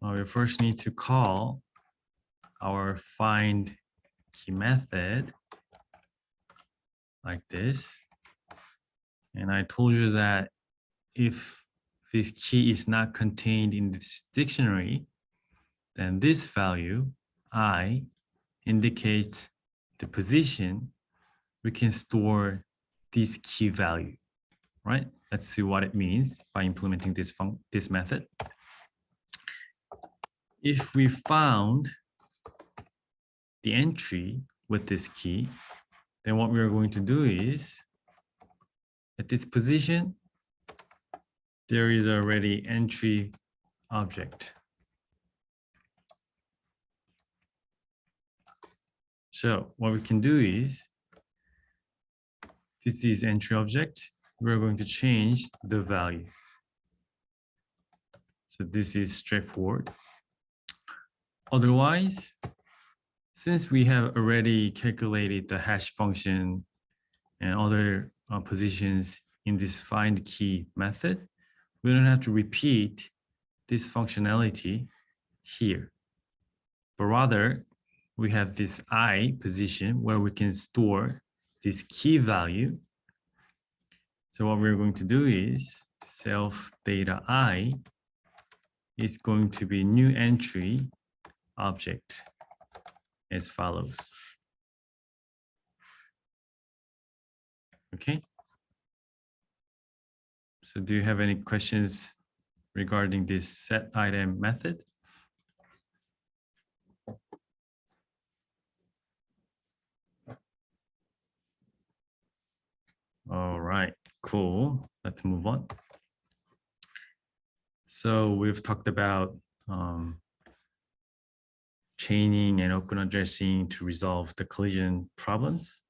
we first need to call our find key method like this. And I told you that if this key is not contained in this dictionary, then this value, I, indicates the position we can store this key value, right? Let's see what it means by implementing this method. If we found the entry with this key, then what we are going to do is, at this position, there is already entry object. So what we can do is, this is entry object. We're going to change the value. So this is straightforward. Otherwise, since we have already calculated the hash function and other positions in this find key method, we don't have to repeat this functionality here. But rather, we have this I position where we can store this key value. So what we're going to do is self data I is going to be new entry object as follows. Okay. So do you have any questions regarding this set item method? All right, cool. Let's move on. So we've talked about chaining and open addressing to resolve the collision problems.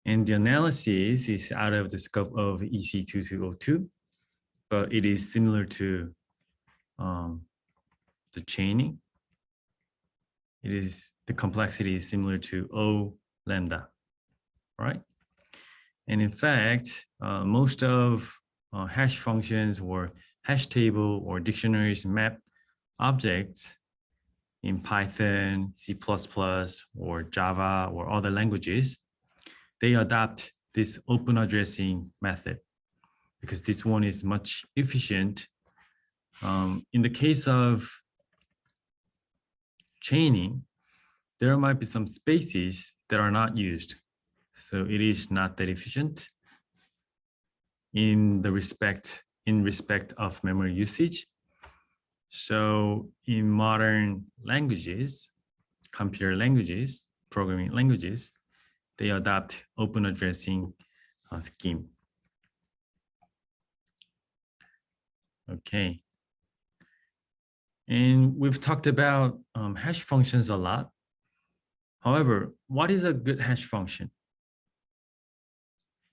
And the analysis is out of the scope of EC2202, but it is similar to the chaining. The complexity is similar to O lambda, right? And in fact, most of hash functions or hash table or dictionaries map objects in Python, C++, or Java, or other languages, they adopt this open addressing method because this one is much efficient. In the case of chaining, there might be some spaces that are not used. So it is not that efficient in respect of memory usage. So in modern languages, computer languages, programming languages, they adopt open addressing scheme. Okay. And we've talked about hash functions a lot. However, what is a good hash function?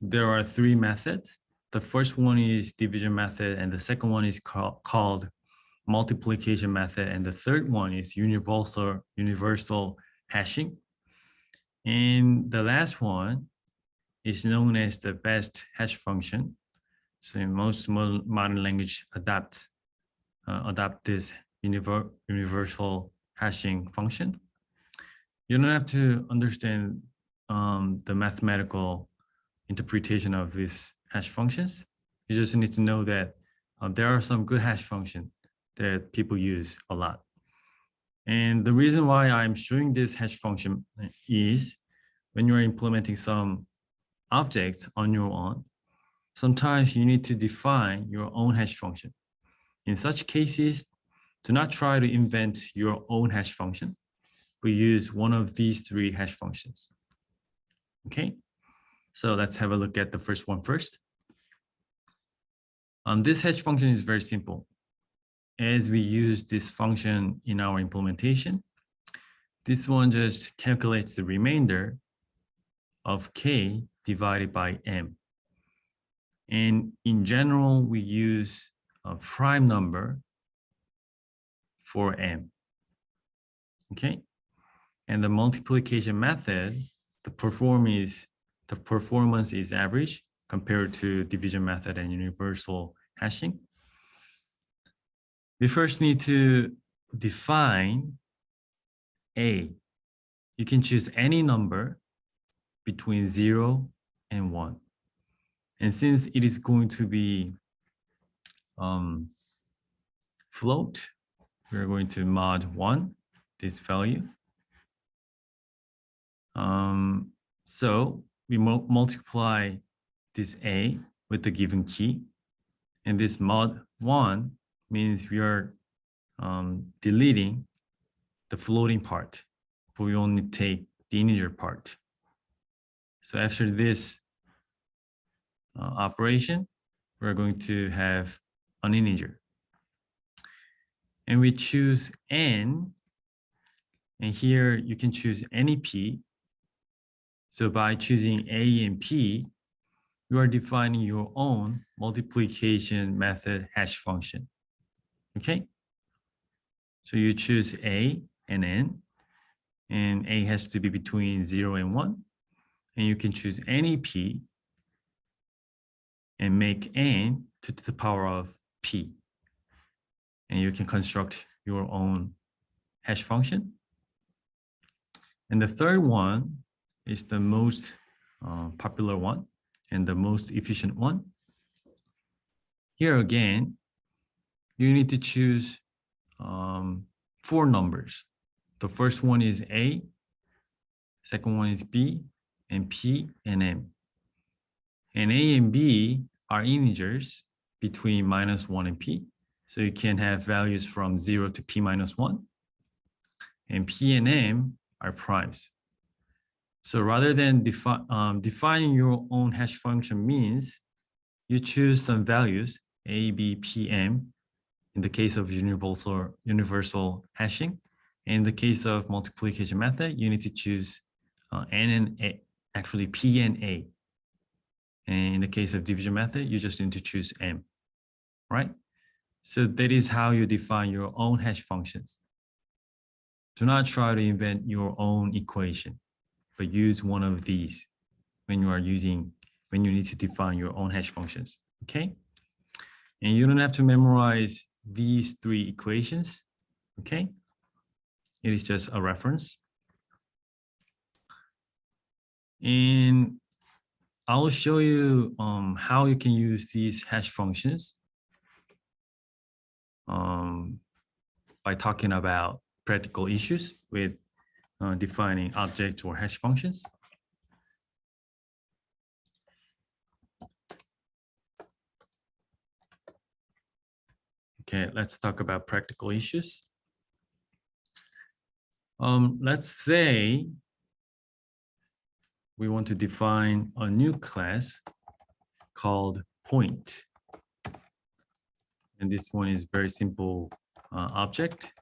There are three methods. The first one is division method, and the second one is called multiplication method, and the third one is universal hashing. And the last one is known as the best hash function. So in most modern language adopt this universal hashing function. You don't have to understand the mathematical interpretation of these hash functions. You just need to know that there are some good hash functions that people use a lot. And the reason why I'm showing this hash function is when you're implementing some objects on your own, sometimes you need to define your own hash function. In such cases, do not try to invent your own hash function, but use one of these three hash functions. Okay, so let's have a look at the first one first. This hash function is very simple. As we use this function in our implementation, this one just calculates the remainder of k divided by m. And in general, we use a prime number for m. Okay, and the multiplication method, the performance is average compared to division method and universal hashing. we first need to define a. You can choose any number between 0 and 1. And since it is going to be float, we're going to mod 1, this value. So we multiply this a with the given key. And this mod 1 means we are deleting the floating part, but we only take the integer part. So after this operation, we're going to have an integer. And we choose n, and here you can choose any p. So by choosing a and p, you are defining your own multiplication method hash function. Okay? So you choose a and n, and a has to be between 0 and 1. And you can choose any p and make n to the power of p. And you can construct your own hash function. And the third one is the most popular one and the most efficient one. Here again, you need to choose 4 numbers. The first one is a, second one is b, and p and m. And a and b are integers between -1 and p. So you can have values from 0 to p minus 1. And p and m are primes. So rather than defining your own hash function means you choose some values, a, b, p, m, in the case of universal hashing. In the case of multiplication method, you need to choose n and a, actually p and a. And in the case of division method, you just need to choose m, right? So that is how you define your own hash functions. Do not try to invent your own equation, but use one of these when you need to define your own hash functions, okay? And you don't have to memorize these 3 equations, okay? It is just a reference. And I will show you how you can use these hash functions by talking about practical issues with defining objects or hash functions. Okay, let's talk about practical issues. Let's say we want to define a new class called point. And this one is very simple object.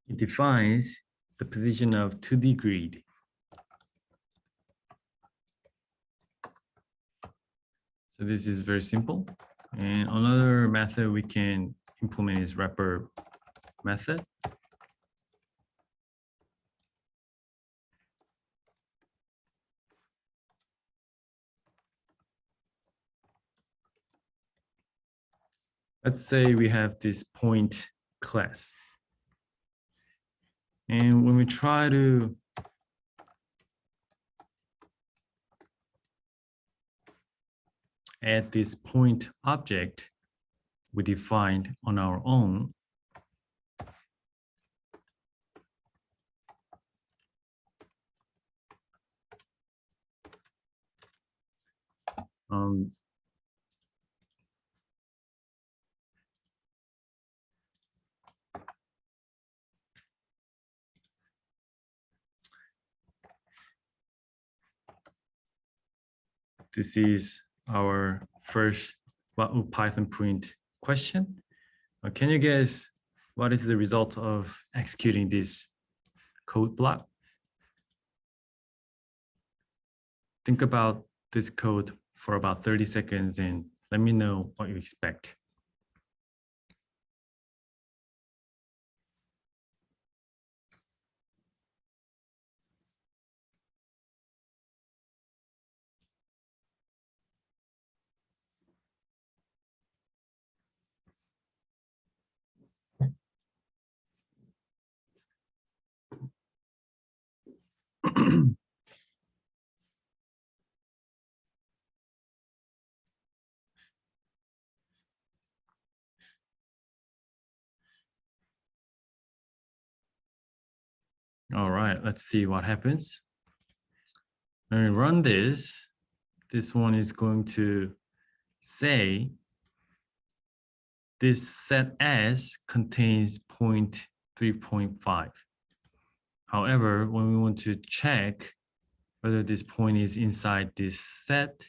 It defines the position of 2D grid. So this is very simple. And another method we can implement is wrapper method. Let's say we have this point class. And when we try to add this point object we defined on our own, this is our first what would Python print question. Can you guess what is the result of executing this code block? Think about this code for about 30 seconds and let me know what you expect. All right, let's see what happens. When we run this one is going to say this set S contains point 3.5. However, when we want to check whether this point is inside this set,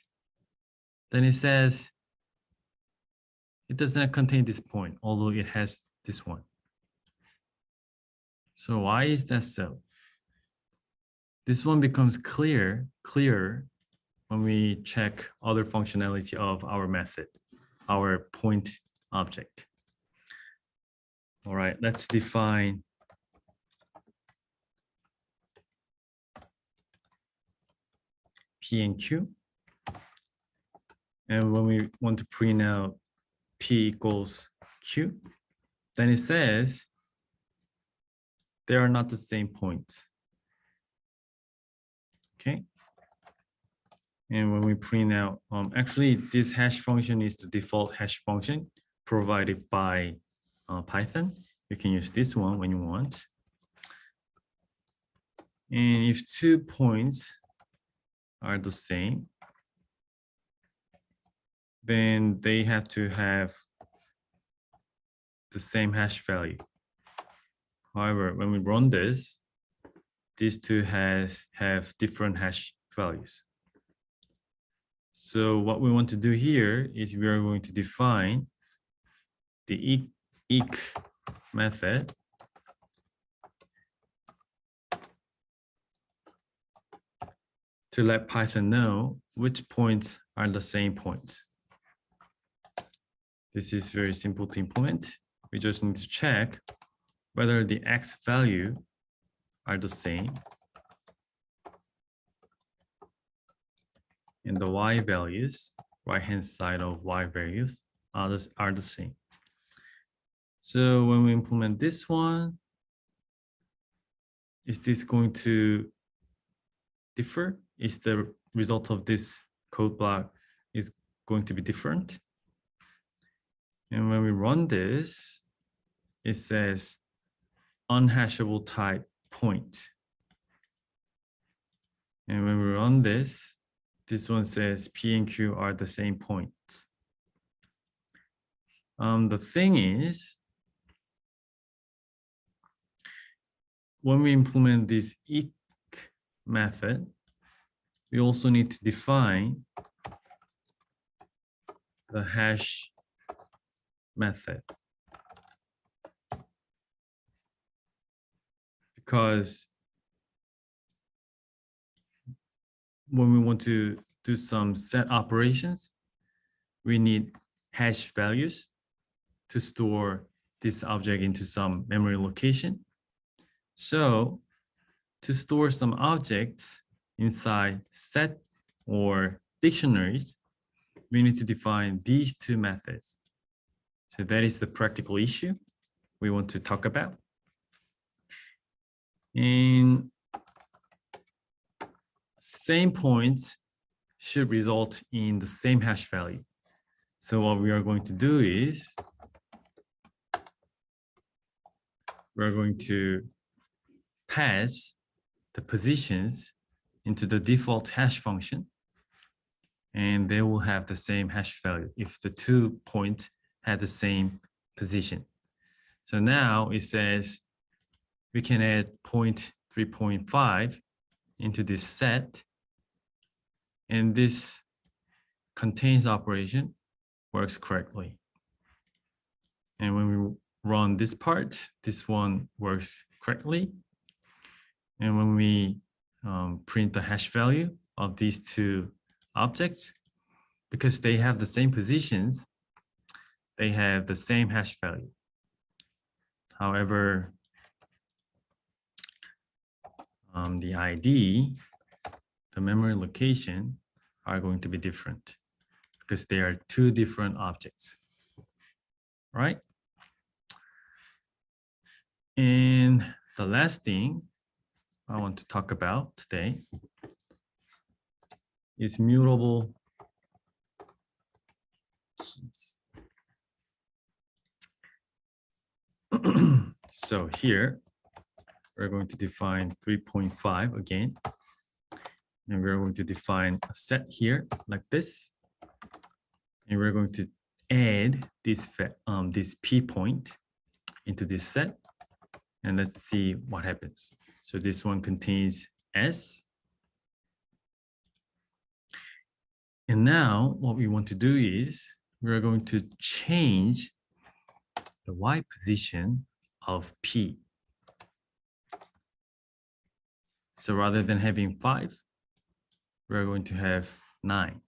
then it says it does not contain this point, although it has this one. So why is that so? This one becomes clearer when we check other functionality of our method, our point object. All right, let's define P and Q. And when we want to print out P equals Q, then it says they are not the same points. Okay. And when we print out, actually this hash function is the default hash function provided by Python. You can use this one when you want. And if 2 points are the same, then they have to have the same hash value. However, when we run this, these two have different hash values. So what we want to do here is we are going to define the eq method to let Python know which points are the same points. This is very simple to implement. We just need to check whether the x value are the same and the y values, right-hand side of y values are the same. So when we implement this one, is this going to differ? Is the result of this code block is going to be different? And when we run this, it says unhashable type point. And when we run this one says P and Q are the same points. The thing is, when we implement this eq method, we also need to define the hash method. Because when we want to do some set operations, we need hash values to store this object into some memory location. So to store some objects inside set or dictionaries, we need to define these two methods. So that is the practical issue we want to talk about. And same points should result in the same hash value. So what we are going to do is we're going to pass the positions into the default hash function, and they will have the same hash value if the 2 points had the same position. So now it says we can add point 3.5 into this set, and this contains operation works correctly. And when we run this part, this one works correctly. And when we print the hash value of these two objects, because they have the same positions, they have the same hash value. However, the ID, the memory location are going to be different because they are two different objects, right? And the last thing I want to talk about today is mutable keys. So here, we're going to define 3.5 again. And we're going to define a set here like this. And we're going to add this P point into this set. And let's see what happens. So this one contains S. And now what we want to do is we're going to change the Y position of P. So rather than having 5, we're going to have 9,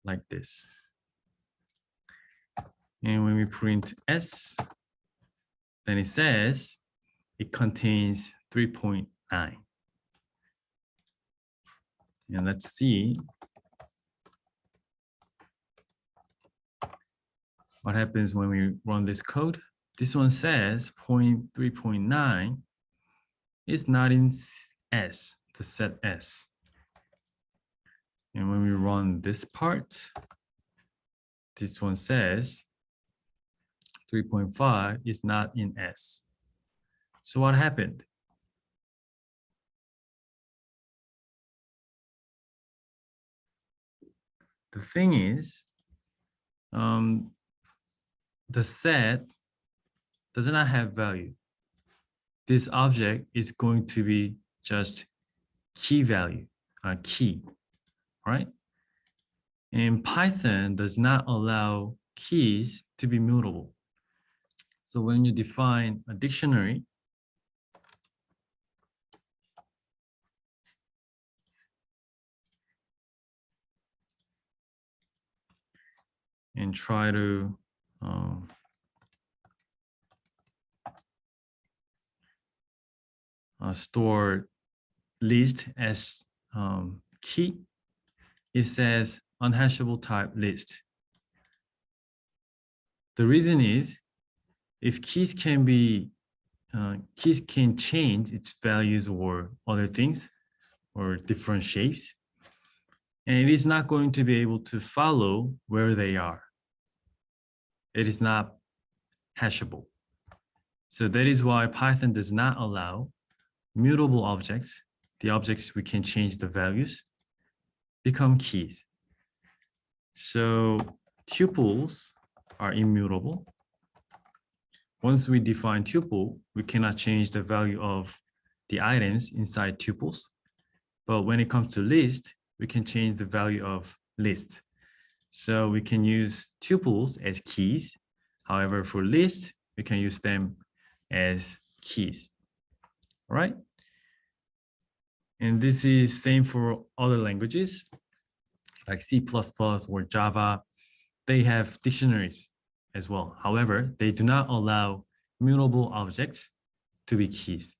like this. And when we print S, then it says it contains 3.9. And let's see what happens when we run this code. This one says 3.9 is not in S, the set S. And when we run this part, this one says 3.5 is not in S. So what happened? The thing is, the set does not have value. This object is going to be just key value, key, right? And Python does not allow keys to be mutable. So when you define a dictionary, and try to store list as key, it says unhashable type list. The reason is if keys can change its values or other things or different shapes, and it is not going to be able to follow where they are. It is not hashable. So that is why Python does not allow mutable objects, the objects we can change the values, become keys. So tuples are immutable. Once we define tuple, we cannot change the value of the items inside tuples. But when it comes to list, we can change the value of list. So we can use tuples as keys. However, for lists, we can use them as keys. All right. And this is same for other languages like C++ or Java. They have dictionaries as well. However, they do not allow mutable objects to be keys.